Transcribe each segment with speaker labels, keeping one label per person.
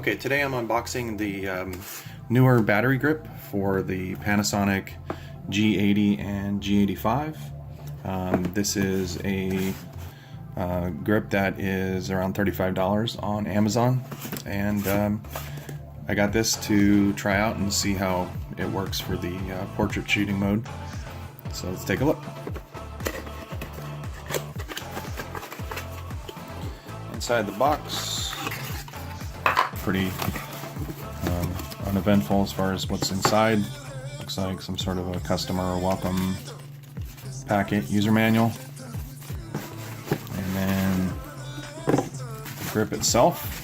Speaker 1: Okay, today I'm unboxing the Neewer battery grip for the Panasonic G80 and G85. This is a grip that is around $35 on Amazon, and I got this to try out and see how it works for the portrait shooting mode. So let's take a look. Inside the box, pretty uneventful as far as what's inside. Looks like some sort of a customer welcome packet, user manual, and then the grip itself.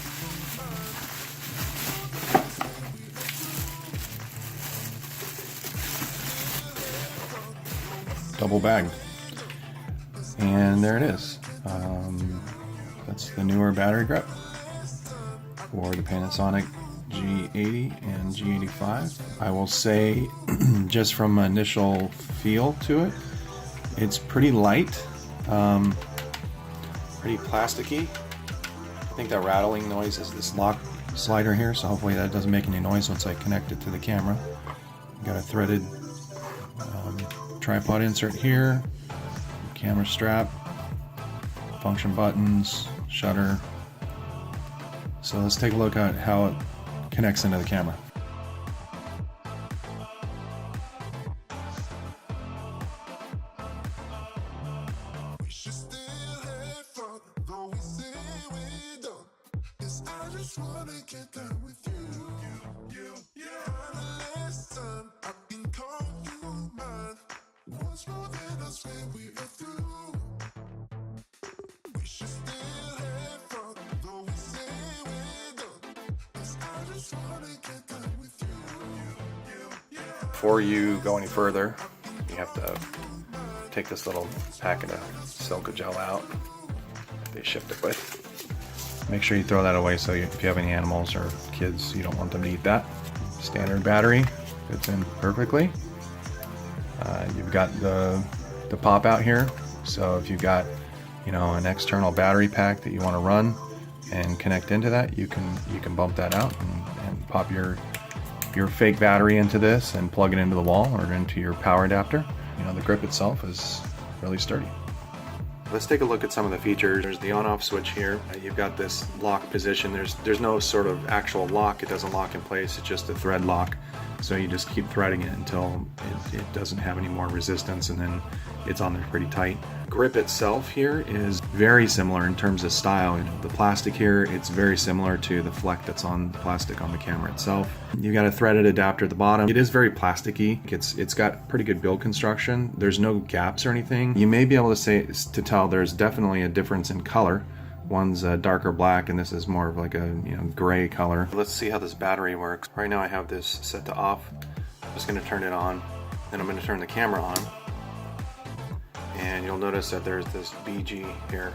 Speaker 1: Double bag, and there it is. That's the Neewer battery grip for the Panasonic G80 and G85. I will say, just from initial feel to it, it's pretty light, pretty plasticky. I think that rattling noise is this lock slider here, so hopefully that doesn't make any noise once I connect it to the camera. Got a threaded tripod insert here, camera strap, function buttons, shutter. So let's take a look at how it connects into the camera. Before you go any further, you have to take this little packet of silica gel out they shipped it with. Make sure you throw that away, so if you have any animals or kids, you don't want them to eat that. Standard battery fits in perfectly. You've got the pop out here, so if you've got an external battery pack that you want to run and connect into that, you can bump that out and pop your fake battery into this and plug it into the wall or into your power adapter. The grip itself is really sturdy. Let's take a look at some of the features. There's the on-off switch here. You've got this lock position. There's no sort of actual lock. It doesn't lock in place. It's just a thread lock. So you just keep threading it until it doesn't have any more resistance, and then it's on there pretty tight. Grip itself here is very similar in terms of style. The plastic here, it's very similar to the fleck that's on the plastic on the camera itself. You've got a threaded adapter at the bottom. It is very plasticky. It's got pretty good build construction. There's no gaps or anything. You may be able to tell there's definitely a difference in color. One's a darker black, and this is more of like a gray color. Let's see how this battery works. Right now I have this set to off. I'm just going to turn it on, then I'm going to turn the camera on, and you'll notice that there's this BG here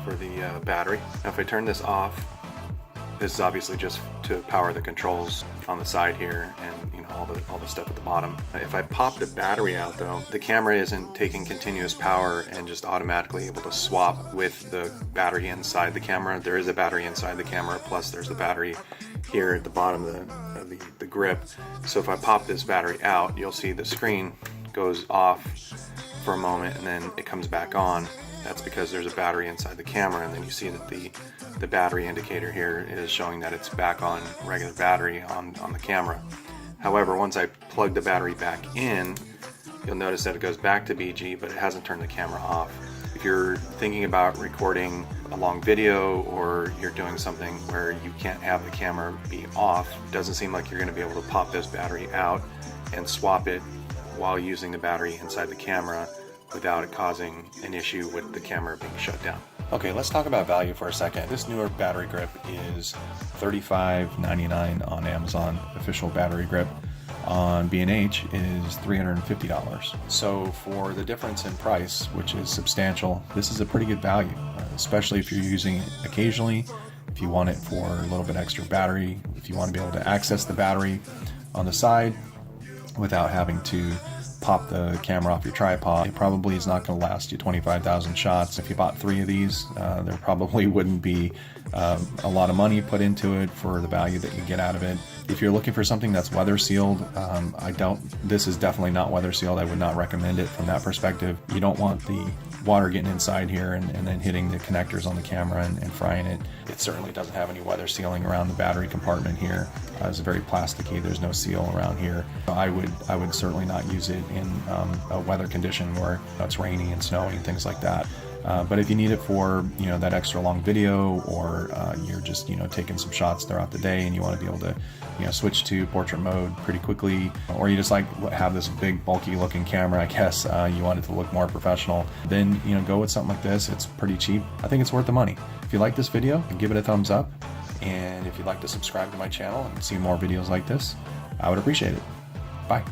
Speaker 1: for the battery. Now if I turn this off, this is obviously just to power the controls on the side here and all the stuff at the bottom. If I pop the battery out though, the camera isn't taking continuous power and just automatically able to swap with the battery inside the camera. There is a battery inside the camera, plus there's the battery here at the bottom of the grip. So if I pop this battery out, you'll see the screen goes off for a moment and then it comes back on. That's because there's a battery inside the camera, and then you see that the battery indicator here is showing that it's back on regular battery on the camera. However, once I plug the battery back in, you'll notice that it goes back to BG, but it hasn't turned the camera off. If you're thinking about recording a long video, or you're doing something where you can't have the camera be off, it doesn't seem like you're going to be able to pop this battery out and swap it while using the battery inside the camera without it causing an issue with the camera being shut down. Okay, let's talk about value for a second. This Neewer battery grip is $35.99 on Amazon. Official battery grip on B&H is $350. So for the difference in price, which is substantial, this is a pretty good value, especially if you're using it occasionally, if you want it for a little bit extra battery, if you want to be able to access the battery on the side without having to pop the camera off your tripod. It probably is not going to last you 25,000 shots. If you bought 3 of these, there probably wouldn't be a lot of money put into it for the value that you get out of it. If you're looking for something that's weather sealed, this is definitely not weather sealed. I would not recommend it from that perspective. You don't want the water getting inside here and then hitting the connectors on the camera and frying it. It certainly doesn't have any weather sealing around the battery compartment here. It's very plasticky. There's no seal around here. I would certainly not use it in a weather condition where it's rainy and snowy and things like that. But if you need it for that extra long video, or you're just taking some shots throughout the day and you want to be able to switch to portrait mode pretty quickly, or you just have this big bulky looking camera, I guess you want it to look more professional, then go with something like this. It's pretty cheap. I think it's worth the money. If you like this video, give it a thumbs up, and if you'd like to subscribe to my channel and see more videos like this, I would appreciate it. Bye.